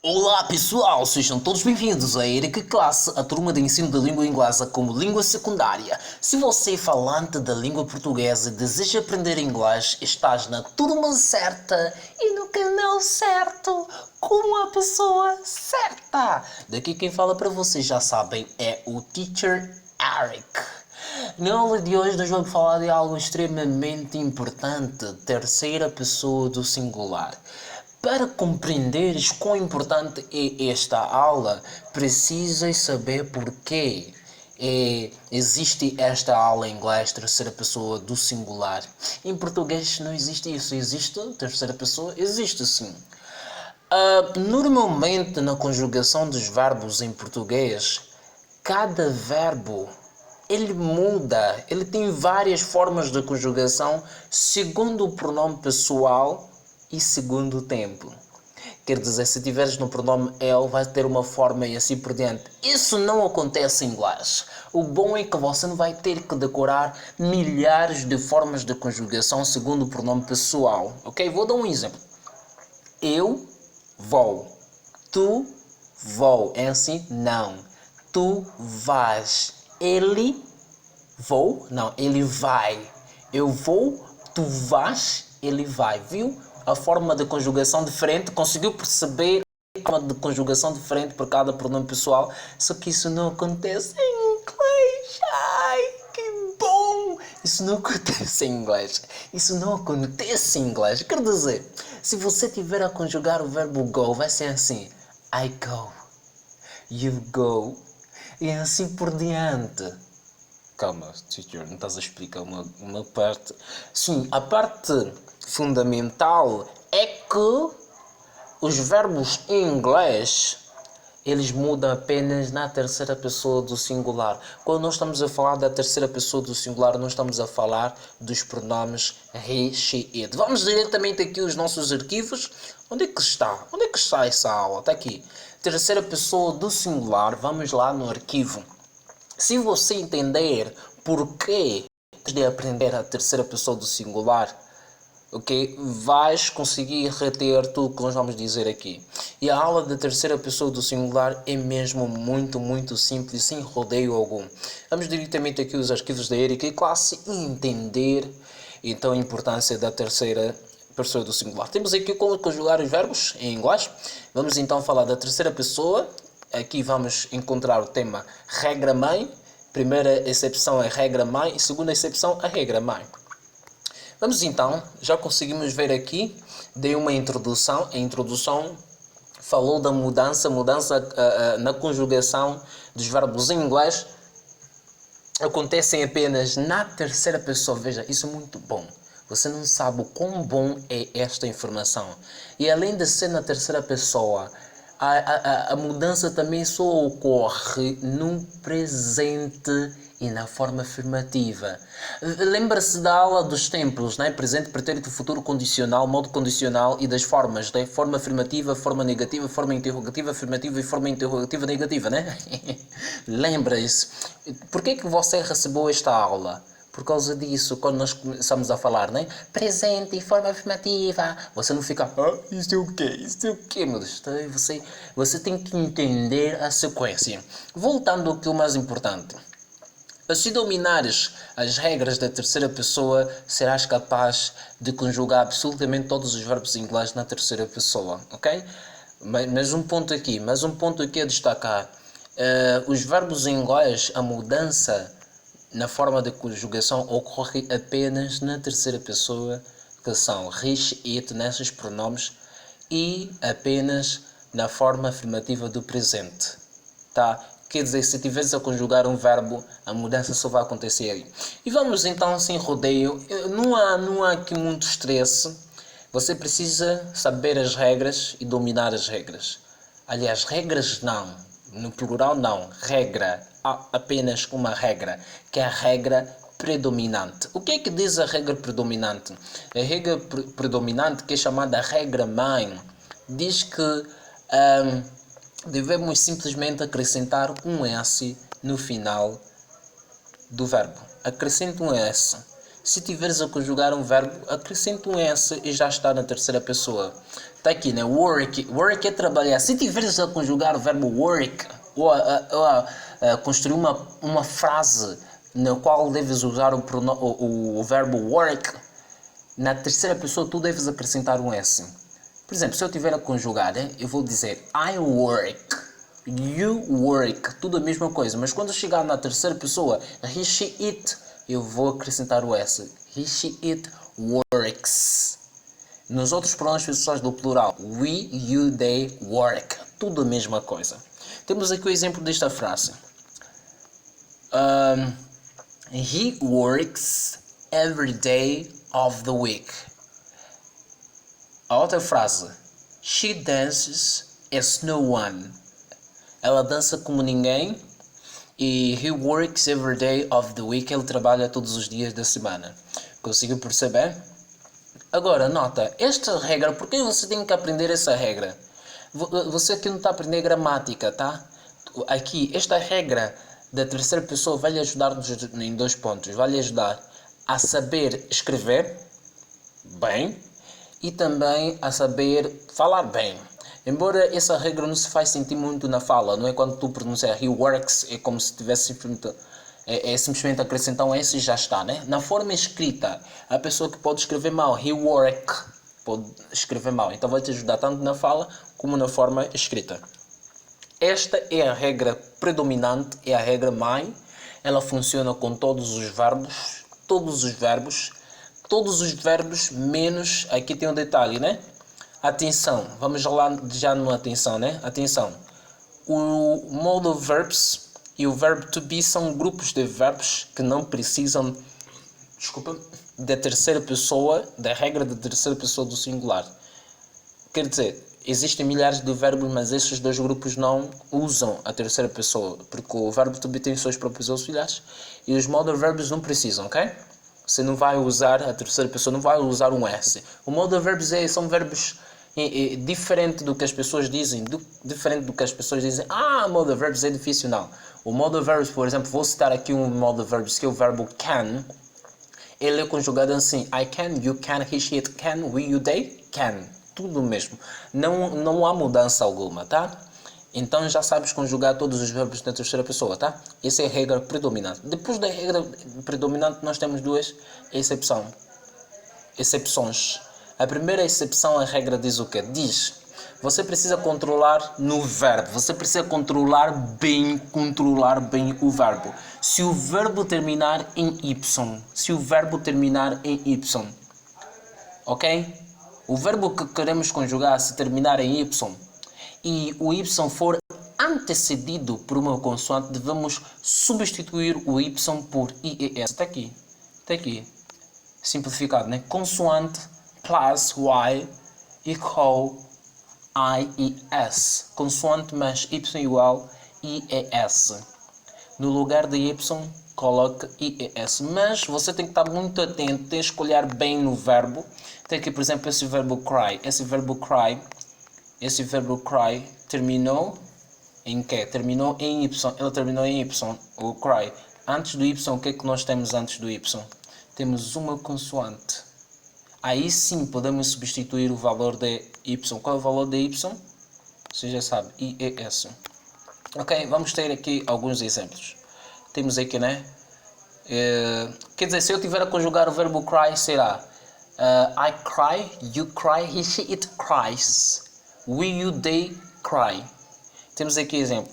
Olá pessoal, sejam todos bem-vindos à Erika Classe, a turma de ensino da língua inglesa como língua secundária. Se você é falante da língua portuguesa e deseja aprender inglês, estás na turma certa e no canal certo, com a pessoa certa. Daqui quem fala para vocês já sabem é o Teacher Eric. Na aula de hoje nós vamos falar de algo extremamente importante, terceira pessoa do singular. Para compreenderes quão importante é esta aula, precisas saber porquê existe esta aula em inglês, terceira pessoa do singular. Em português não existe isso. Existe terceira pessoa? Existe sim. Normalmente na conjugação dos verbos em português, cada verbo ele muda, ele tem várias formas de conjugação segundo o pronome pessoal e segundo o tempo. Quer dizer, se tiveres no pronome ele, vai ter uma forma e assim por diante. Isso não acontece em inglês. O bom é que você não vai ter que decorar milhares de formas de conjugação segundo o pronome pessoal. Ok? Vou dar um exemplo. Eu vou. Tu vou. É assim? Não. Tu vais. Ele vou. Não, ele vai. Eu vou. Tu vais. Ele vai. Viu? A forma de conjugação diferente. Conseguiu perceber a forma de conjugação diferente por cada pronome pessoal? Só que isso não acontece em inglês. Ai, que bom! Isso não acontece em inglês. Isso não acontece em inglês. Quer dizer, se você tiver a conjugar o verbo go, vai ser assim: I go, you go, e assim por diante. Calma, teacher, não estás a explicar uma parte. Sim, a parte fundamental é que os verbos em inglês eles mudam apenas na terceira pessoa do singular. Quando nós estamos a falar da terceira pessoa do singular, nós estamos a falar dos pronomes he, she, it. Vamos diretamente aqui aos nossos arquivos. Onde é que está? Onde é que está essa aula? Está aqui. Terceira pessoa do singular. Vamos lá no arquivo. Se você entender porquê de aprender a terceira pessoa do singular, ok? Vais conseguir reter tudo que nós vamos dizer aqui. E a aula da terceira pessoa do singular é mesmo muito simples, sem rodeio algum. Vamos diretamente aqui aos arquivos da Erika e classe e entender então a importância da terceira pessoa do singular. Temos aqui como conjugar os verbos em inglês. Vamos então falar da terceira pessoa. Aqui vamos encontrar o tema regra mãe. Primeira excepção é regra mãe e segunda excepção a regra mãe. Vamos então, já conseguimos ver aqui, dei uma introdução. A introdução falou da mudança na conjugação dos verbos em inglês. Acontecem apenas na terceira pessoa. Veja, isso é muito bom. Você não sabe o quão bom é esta informação. E além de ser na terceira pessoa, a mudança também só ocorre no presente e na forma afirmativa. Lembra-se da aula dos tempos, né? Presente, pretérito, futuro condicional, modo condicional e das formas, né? Forma afirmativa, forma negativa, forma interrogativa, afirmativa e forma interrogativa negativa, né? Lembra-se. Por que você recebeu esta aula? Por causa disso, quando nós começamos a falar, né? Presente e forma afirmativa, você não fica, isto é o quê? Isto é o quê, meu Deus? Você tem que entender a sequência. Voltando ao que é o mais importante. Se dominares as regras da terceira pessoa, serás capaz de conjugar absolutamente todos os verbos em inglês na terceira pessoa, ok? Mas um ponto aqui a destacar. Os verbos em inglês, a mudança na forma de conjugação ocorre apenas na terceira pessoa, que são he, it, nesses pronomes, e apenas na forma afirmativa do presente. Tá? Quer dizer, se estiveres a conjugar um verbo, a mudança só vai acontecer aí. E vamos então sem rodeio. Não há aqui muito estresse. Você precisa saber as regras e dominar as regras. Aliás, regras não. No plural não. Regra. Há apenas uma regra, que é a regra predominante. O que é que diz a regra predominante? A regra predominante, que é chamada regra mãe, diz que devemos simplesmente acrescentar um S no final do verbo. Acrescente um S. Se tiveres a conjugar um verbo, acrescente um S e já está na terceira pessoa. Tá aqui, né? Work. Work é trabalhar. Se tiveres a conjugar o verbo work, ou a construir uma frase na qual deves usar o verbo work, na terceira pessoa tu deves acrescentar um S. Por exemplo, se eu tiver a conjugar, eu vou dizer I work, you work, tudo a mesma coisa. Mas quando chegar na terceira pessoa, he, she, it, eu vou acrescentar o S. He, she, it works. Nos outros pronomes pessoais do plural, we, you, they, work. Tudo a mesma coisa. Temos aqui o exemplo desta frase. He works every day of the week. A outra frase. She dances as no one. Ela dança como ninguém. E he works every day of the week. Ele trabalha todos os dias da semana. Conseguiu perceber? Agora, nota, esta regra, por que você tem que aprender essa regra? Você aqui não está a aprender gramática, tá? Aqui, esta regra da terceira pessoa vai lhe ajudar em 2 pontos. Vai lhe ajudar a saber escrever bem e também a saber falar bem. Embora essa regra não se faz sentir muito na fala, não é quando tu pronuncias he works, é como se tivesse simplesmente acrescentar um S e já está, né? Na forma escrita, a pessoa que pode escrever mal, he work, pode escrever mal. Então vai te ajudar tanto na fala como na forma escrita. Esta é a regra predominante, é a regra mãe. Ela funciona com todos os verbos, menos, aqui tem um detalhe, né? Atenção, vamos lá já no atenção, né? Atenção, o modal verbs e o verbo to be são grupos de verbos que não precisam, da terceira pessoa, da regra da terceira pessoa do singular. Quer dizer, existem milhares de verbos, mas esses 2 grupos não usam a terceira pessoa, porque o verbo to be tem seus próprios auxiliares e os modal verbs não precisam, ok? Você não vai usar a terceira pessoa, não vai usar um S. O modal verbs são verbos diferente do que as pessoas dizem, modal verbs é difícil, não. O modal verbs, por exemplo, vou citar aqui um modal verbs que é o verbo can. Ele é conjugado assim: I can, you can, he, she, it can, we, you, they can. Tudo mesmo. Não há mudança alguma, tá? Então já sabes conjugar todos os verbos na terceira pessoa, tá? Essa é a regra predominante. Depois da regra predominante nós temos 2 exceções. A primeira exceção, a regra diz o quê? Diz, você precisa controlar no verbo. Você precisa controlar bem o verbo. Se o verbo terminar em Y. Ok? O verbo que queremos conjugar, se terminar em Y, e o Y for antecedido por uma consoante, devemos substituir o Y por IES. Está aqui. Simplificado, né? Consoante plus Y equal IES. Consoante mais Y igual IES. No lugar de Y, coloque IES. Mas você tem que estar muito atento, tem que escolher bem no verbo. Tem aqui, por exemplo, esse verbo cry. Esse verbo cry terminou em quê? Terminou em Y. Ele terminou em Y, o cry. Antes do Y, o que é que nós temos antes do Y? Temos uma consoante. Aí sim podemos substituir o valor de Y. Qual é o valor de Y? Você já sabe, IES. Ok, vamos ter aqui alguns exemplos. Temos aqui, né? Quer dizer, se eu tiver a conjugar o verbo cry, será I cry, you cry, he, she, it cries. We, you, they cry. Temos aqui exemplo.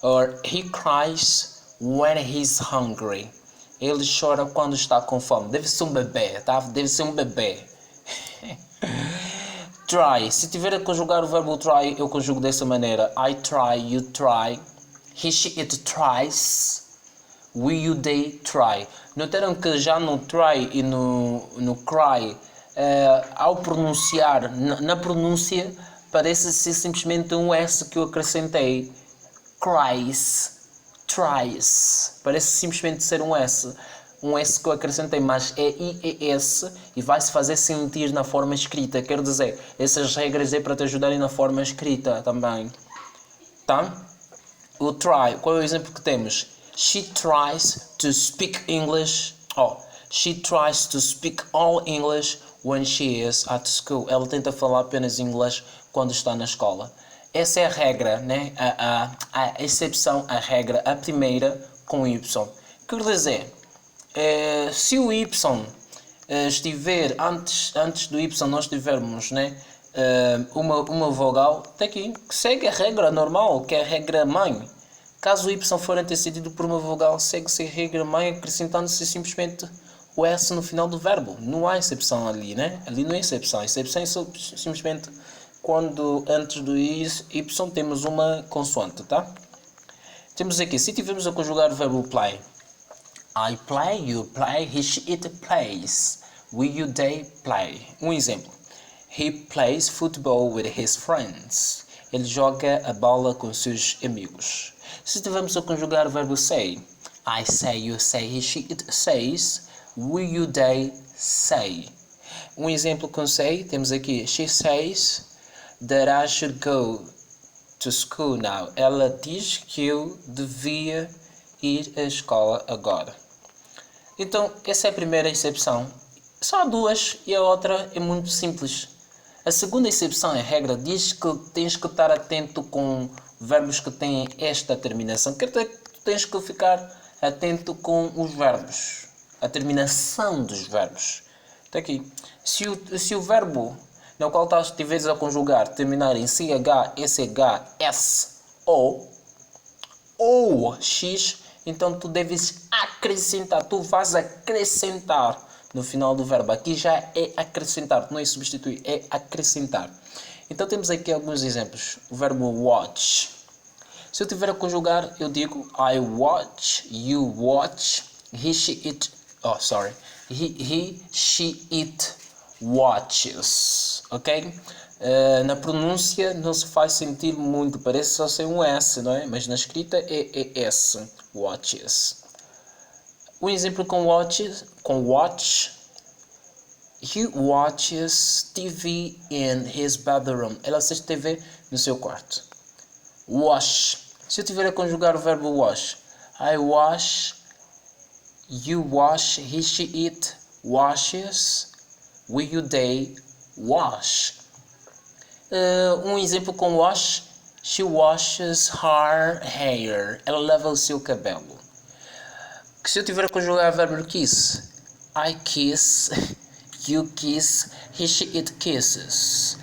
Or he cries when he's hungry. Ele chora quando está com fome. Deve ser um bebê, tá? Deve ser um bebê. Try. Se tiver a conjugar o verbo try, eu conjugo dessa maneira. I try, you try. He, she, it tries. We, you, they try. Notaram que já no try e no cry, ao pronunciar, na pronúncia, parece ser simplesmente um S que eu acrescentei. Cries, tries. Parece simplesmente ser um S. Um S que eu acrescentei, mas é IES e vai-se fazer sentir na forma escrita. Quer dizer, essas regras é para te ajudarem na forma escrita também. Tá? O try, qual é o exemplo que temos? She tries to speak English. She tries to speak all English when she is at school. Ela tenta falar apenas inglês quando está na escola. Essa é a regra, né? A exceção à regra, a primeira com Y. Quer dizer, se o Y estiver antes do Y nós tivermos, né, uma vogal, tem que segue a regra normal, que é a regra mãe. Caso o Y for antecedido por uma vogal, segue-se a regra mãe, acrescentando-se simplesmente o S no final do verbo. Não há exceção ali, né? Ali não é exceção. A exceção é simplesmente quando antes do Y temos uma consoante, tá? Temos aqui, se tivermos a conjugar o verbo play. I play, you play, he, she, it plays. We, you, they play. Um exemplo. He plays football with his friends. Ele joga a bola com seus amigos. Se tivermos a conjugar o verbo say. I say, you say, he, she, it says. We, you, they say. Um exemplo com say, temos aqui. She says that I should go to school now. Ela diz que eu devia ir à escola agora. Então, essa é a primeira exceção. Só há duas e a outra é muito simples. A segunda exceção, a regra, diz que tens que estar atento com verbos que têm esta terminação. Quer dizer que tu tens que ficar atento com os verbos. A terminação dos verbos. Está aqui. Se o verbo no qual estiveres a conjugar terminar em CH, SH, S, O ou X, então tu deves acrescentar, tu vais acrescentar no final do verbo. Aqui já é acrescentar, não é substituir, é acrescentar. Então temos aqui alguns exemplos. O verbo watch. Se eu tiver a conjugar, eu digo I watch, you watch, he, she, it, he, she, it watches, ok? Na pronúncia não se faz sentir muito, parece só ser um S, não é? Mas na escrita é S, watches. Um exemplo com watch, he watches TV in his bedroom. Ela assiste TV no seu quarto. Wash. Se eu tiver a conjugar o verbo wash, I wash, you wash, he, she, it washes, we, you, they wash. Um exemplo com wash. She washes her hair. Ela lava o seu cabelo. Se eu tiver a conjugar o verbo kiss, I kiss, you kiss, he, she, it kisses,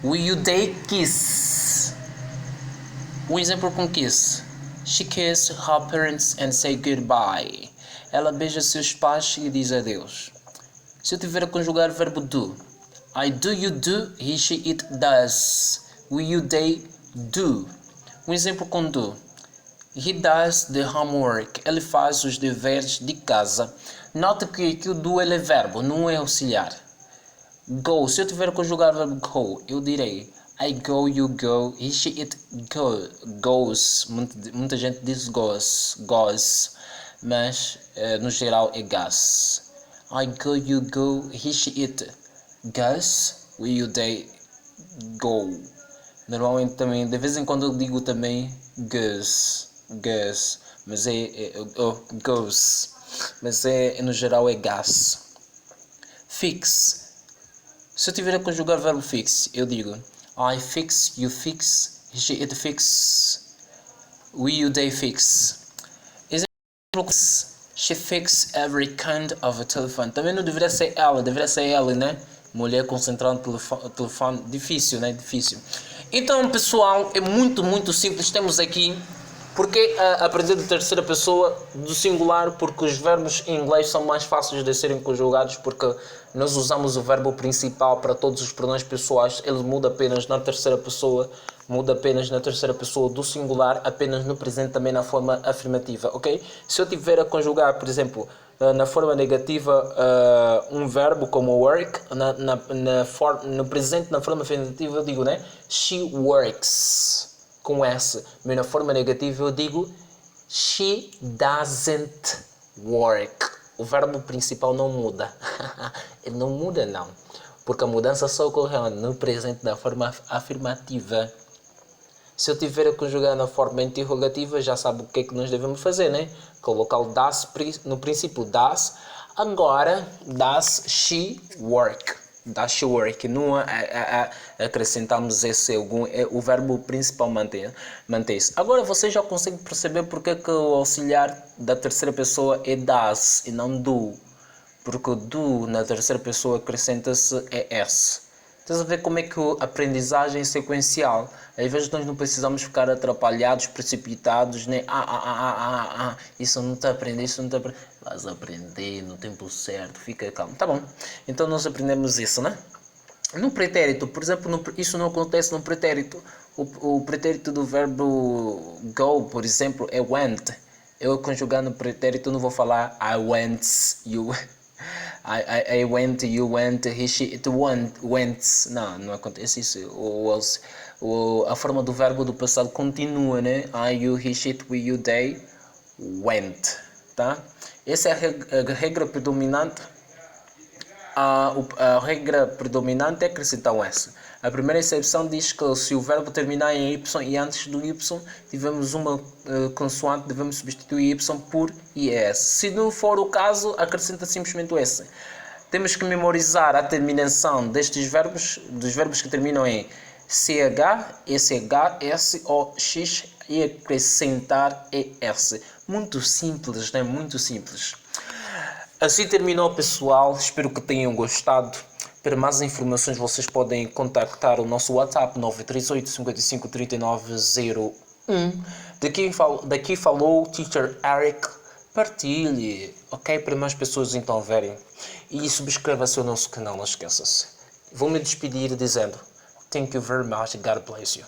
we, you, they kiss. Um exemplo com kiss. She kissed her parents and say goodbye. Ela beija seus pais e diz adeus. Se eu tiver a conjugar o verbo do, I do, you do, he, she, it does, we, you, they do. Um exemplo com do. He does the homework. Ele faz os deveres de casa. Note que aqui o do ele é verbo, não é auxiliar. Go. Se eu tiver a conjugar o verbo go, eu direi I go, you go, he, she, it goes. Muita gente diz goes, mas no geral é goes. I go, you go, he, she, it goes, we, you, they go. Normalmente também, de vez em quando eu digo também goes, mas goes, mas no geral é goes. Fix. Se eu tiver a conjugar o verbo fix, eu digo I fix, you fix, he, she, it fix, we, you, they fix. Exemplo, she fix every kind of a telephone. Também não deveria ser ela, deveria ser ela, né? Mulher concentrando no telefone, difícil, né? Difícil. Então, pessoal, é muito simples. Temos aqui, porque aprender de terceira pessoa do singular, porque os verbos em inglês são mais fáceis de serem conjugados, porque nós usamos o verbo principal para todos os pronomes pessoais. Ele muda apenas na terceira pessoa, do singular, apenas no presente, também na forma afirmativa, ok? Se eu tiver a conjugar, por exemplo, na forma negativa, um verbo como work, no presente, na forma afirmativa, eu digo, né? She works, com S. Mas na forma negativa, eu digo she doesn't work. O verbo principal não muda. Ele não muda, não. Porque a mudança só ocorre no presente, da forma afirmativa. Se eu tiver a conjugar na forma interrogativa, já sabe o que é que nós devemos fazer, né? Colocar o das no princípio das. Agora, does she work? Dá sure que não acrescentamos esse algum, o verbo principal mantém-se. Agora você já consegue perceber porque que o auxiliar da terceira pessoa é does e não do. Porque o do na terceira pessoa acrescenta-se es. Estás a ver como é que a aprendizagem é sequencial? Às vezes nós não precisamos ficar atrapalhados, precipitados, nem isso não está a aprender, isso não está a aprender. Vais aprender no tempo certo, fica calmo. Tá bom, então nós aprendemos isso, né? No pretérito, por exemplo, isso não acontece no pretérito. O pretérito do verbo go, por exemplo, é went. Eu conjugar no pretérito não vou falar I went, you... I went, you went, he, she, it went. Não acontece isso. A forma do verbo do passado continua, né? I, you, he, she, it, we, you, they went. Tá? Essa é a regra predominante. A regra predominante é acrescentar um S. A primeira exceção diz que se o verbo terminar em Y e antes do Y tivemos uma consoante, devemos substituir Y por IS. Se não for o caso, acrescenta simplesmente o S. Temos que memorizar a terminação destes verbos, dos verbos que terminam em CH, SH, S ou X e acrescentar ES. Muito simples, né? Muito simples. Assim terminou, pessoal. Espero que tenham gostado. Para mais informações, vocês podem contactar o nosso WhatsApp 938 55 39 01. Daqui falou Teacher Eric. Partilhe, ok? Para mais pessoas então verem. E subscreva-se ao nosso canal, não esqueça-se. Vou me despedir dizendo: Thank you very much. God bless you.